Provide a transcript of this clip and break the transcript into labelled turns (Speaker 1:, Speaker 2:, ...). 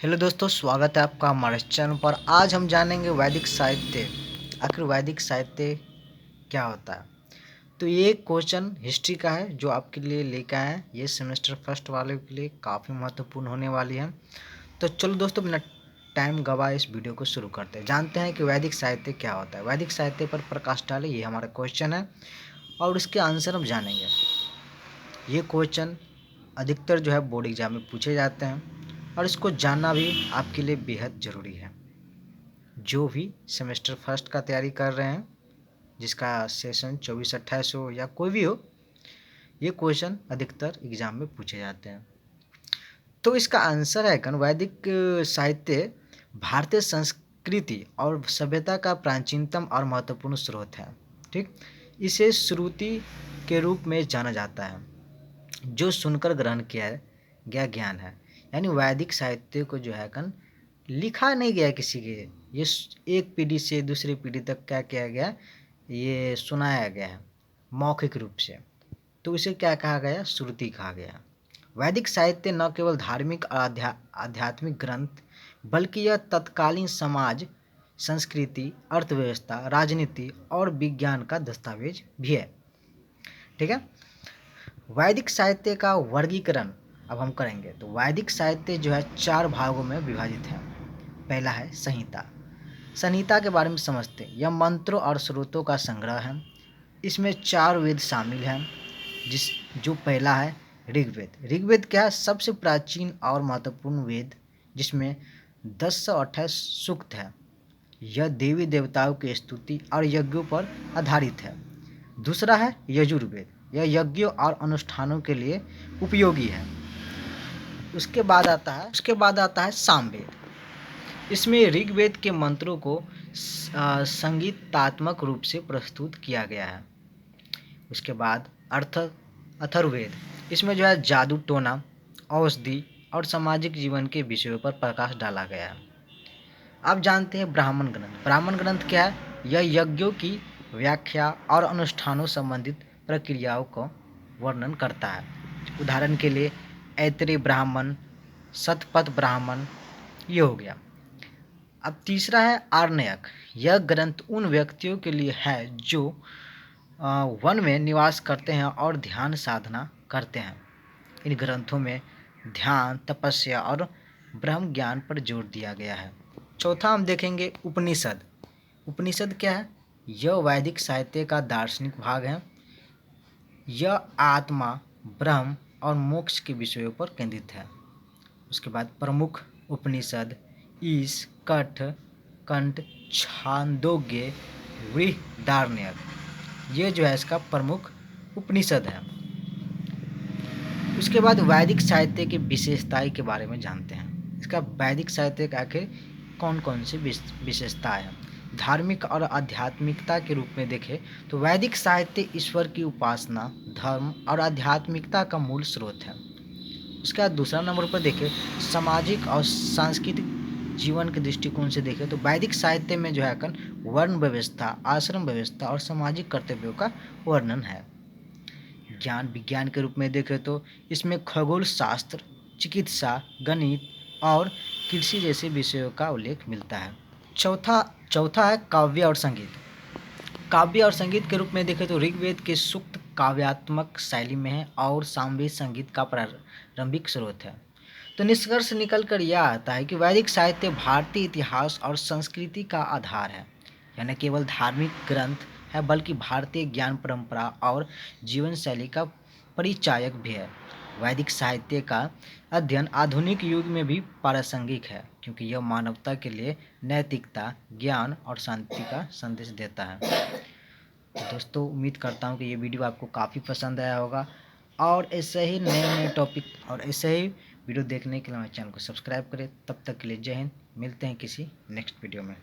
Speaker 1: Hello दोस्तों, स्वागत है आपका हमारे चैनल पर। आज हम जानेंगे वैदिक साहित्य। आखिर वैदिक साहित्य क्या होता है। तो ये क्वेश्चन हिस्ट्री का है जो आपके लिए लेकर आए हैं। ये सेमेस्टर फर्स्ट वाले के लिए काफ़ी महत्वपूर्ण होने वाली है। तो चलो दोस्तों, बिना टाइम गवाए इस वीडियो को शुरू करते हैं। जानते हैं कि वैदिक साहित्य क्या होता है। वैदिक साहित्य पर प्रकाश डाले, ये हमारा क्वेश्चन है और इसके आंसर हम जानेंगे। ये क्वेश्चन अधिकतर जो है बोर्ड एग्जाम में पूछे जाते हैं और इसको जानना भी आपके लिए बेहद ज़रूरी है। जो भी सेमेस्टर फर्स्ट का तैयारी कर रहे हैं, जिसका सेशन 24-28 हो या कोई भी हो, ये क्वेश्चन अधिकतर एग्जाम में पूछे जाते हैं। तो इसका आंसर है वैदिक साहित्य भारतीय संस्कृति और सभ्यता का प्राचीनतम और महत्वपूर्ण स्रोत है। ठीक, इसे श्रुति के रूप में जाना जाता है, जो सुनकर ग्रहण किया गया ज्ञान है। यानी वैदिक साहित्य को जो है लिखा नहीं गया किसी के, ये एक पीढ़ी से दूसरी पीढ़ी तक क्या किया गया, ये सुनाया गया है मौखिक रूप से। तो इसे क्या कहा गया, श्रुति कहा गया। वैदिक साहित्य न केवल धार्मिक और आध्यात्मिक ग्रंथ, बल्कि यह तत्कालीन समाज, संस्कृति, अर्थव्यवस्था, राजनीति और विज्ञान का दस्तावेज भी है। ठीक है। वैदिक साहित्य का वर्गीकरण अब हम करेंगे। तो वैदिक साहित्य जो है 4 भागों में विभाजित है। पहला है संहिता। संहिता के बारे में समझते हैं। यह मंत्रों और स्रोतों का संग्रह है। इसमें 4 वेद शामिल हैं, जो पहला है ऋग्वेद। ऋग्वेद क्या है, सबसे प्राचीन और महत्वपूर्ण वेद, जिसमें 1028 सूक्त है। यह देवी देवताओं की स्तुति और यज्ञों पर आधारित है। दूसरा है यजुर्वेद। यह यज्ञों और अनुष्ठानों के लिए उपयोगी है। उसके बाद आता है सामवेद। इसमें ऋग्वेद के मंत्रों को संगीतात्मक रूप से प्रस्तुत किया गया है। उसके बाद अथर्ववेद। इसमें जो है जादू टोना, औषधि और सामाजिक जीवन के विषयों पर प्रकाश डाला गया है। अब जानते हैं ब्राह्मण ग्रंथ। ब्राह्मण ग्रंथ क्या है, यह यज्ञों की व्याख्या और अनुष्ठानों संबंधित प्रक्रियाओं को वर्णन करता है। उदाहरण के लिए ऐतरेय ब्राह्मण, शतपथ ब्राह्मण, ये हो गया। अब तीसरा है आरण्यक। यह ग्रंथ उन व्यक्तियों के लिए है जो वन में निवास करते हैं और ध्यान साधना करते हैं। इन ग्रंथों में ध्यान, तपस्या और ब्रह्म ज्ञान पर जोर दिया गया है। चौथा हम देखेंगे उपनिषद। उपनिषद क्या है, यह वैदिक साहित्य का दार्शनिक भाग है। यह आत्मा, ब्रह्म और मोक्ष के विषयों पर केंद्रित है। उसके बाद प्रमुख उपनिषद ईश, कठ, कंठ, छांदोग्य, बृहदारण्यक, ये जो है इसका प्रमुख उपनिषद है। उसके बाद वैदिक साहित्य की विशेषताएं के बारे में जानते हैं। इसका वैदिक साहित्य का आखिर कौन कौन सी विशेषताएं हैं। धार्मिक और आध्यात्मिकता के रूप में देखें तो वैदिक साहित्य ईश्वर की उपासना, धर्म और आध्यात्मिकता का मूल स्रोत है। उसके बाद दूसरा नंबर पर देखें सामाजिक और सांस्कृतिक जीवन के दृष्टिकोण से देखें तो वैदिक साहित्य में जो है वर्ण व्यवस्था, आश्रम व्यवस्था और सामाजिक कर्तव्यों का वर्णन है। ज्ञान विज्ञान के रूप में देखें तो इसमें खगोल शास्त्र, चिकित्सा, गणित और कृषि जैसे विषयों का उल्लेख मिलता है। चौथा है काव्य और संगीत। काव्य और संगीत के रूप में देखें तो ऋग्वेद के सूक्त काव्यात्मक शैली में है और सामवेद संगीत का प्रारंभिक स्रोत है। तो निष्कर्ष निकल कर यह आता है कि वैदिक साहित्य भारतीय इतिहास और संस्कृति का आधार है। यह न केवल धार्मिक ग्रंथ है बल्कि भारतीय ज्ञान परंपरा और जीवन शैली का परिचायक भी है। वैदिक साहित्य का अध्ययन आधुनिक युग में भी प्रासंगिक है, क्योंकि यह मानवता के लिए नैतिकता, ज्ञान और शांति का संदेश देता है। तो दोस्तों, उम्मीद करता हूँ कि ये वीडियो आपको काफ़ी पसंद आया होगा और ऐसे ही नए नए टॉपिक और ऐसे ही वीडियो देखने के लिए हमारे चैनल को सब्सक्राइब करें। तब तक के लिए जय हिंद। मिलते हैं किसी नेक्स्ट वीडियो में।